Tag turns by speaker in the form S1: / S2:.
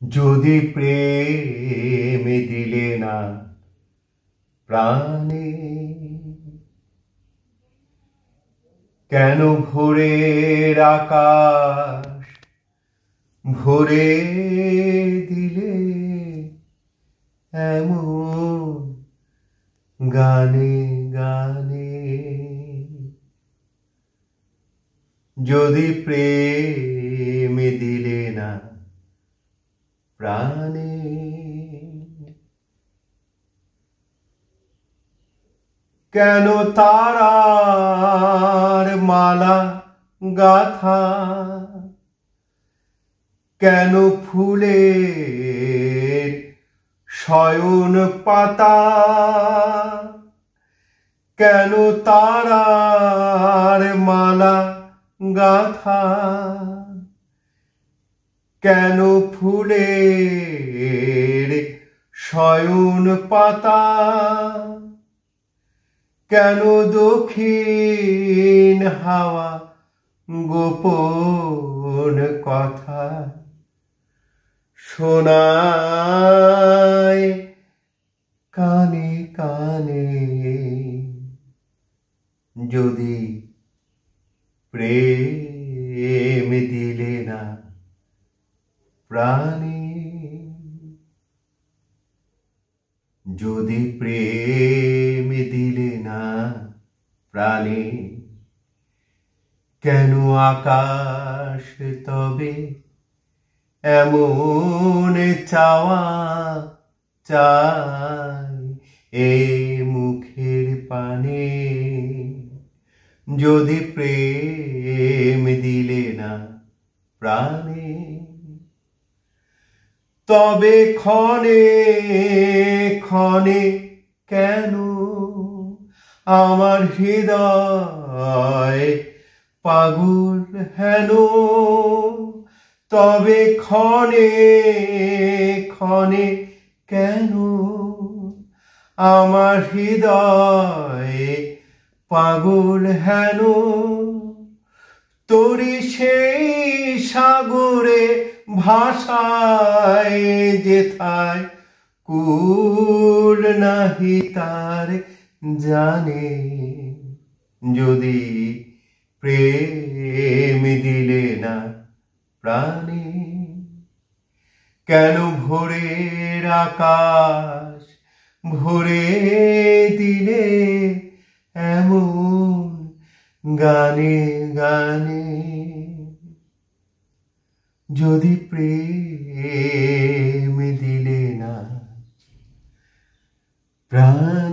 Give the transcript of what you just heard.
S1: যদি প্রেম দিলে না প্রাণে, কেন ভোরের আকাশ ভরে দিলে এমন গানে গানে? যদি প্রেম দিলে না প্রাণে, কেন তারার মালা গাথা, কেন ফুলের শয়ন পাতা, কেন তারার মালা গাথা, কেন ফুলের শয়ন পাতা, কেন দক্ষিণ হাওয়া গোপন কথা শোনায় কানে কানে? যদি প্রেম দিলে না প্রাণে, যদি প্রেম দিলে না প্রাণে, কেন আকাশ তবে এমন চাওয়া চায় এ মুখের পানে? যদি প্রেম দিলে না প্রাণে, তবে ক্ষণে ক্ষণে কেন আমার হৃদয় পাগল হেন? তবে ক্ষণে ক্ষণে কেন আমার হৃদয় পাগল হেন? তোরি সেই সাগরে ভাষায় যেথায় কুল নাহি তার জানে? যদি প্রেম দিলে না প্রাণে, কেন ভোরের আকাশ ভরে দিলে এমন গানে গানে? যদি প্রেম দিলে না প্রাণ।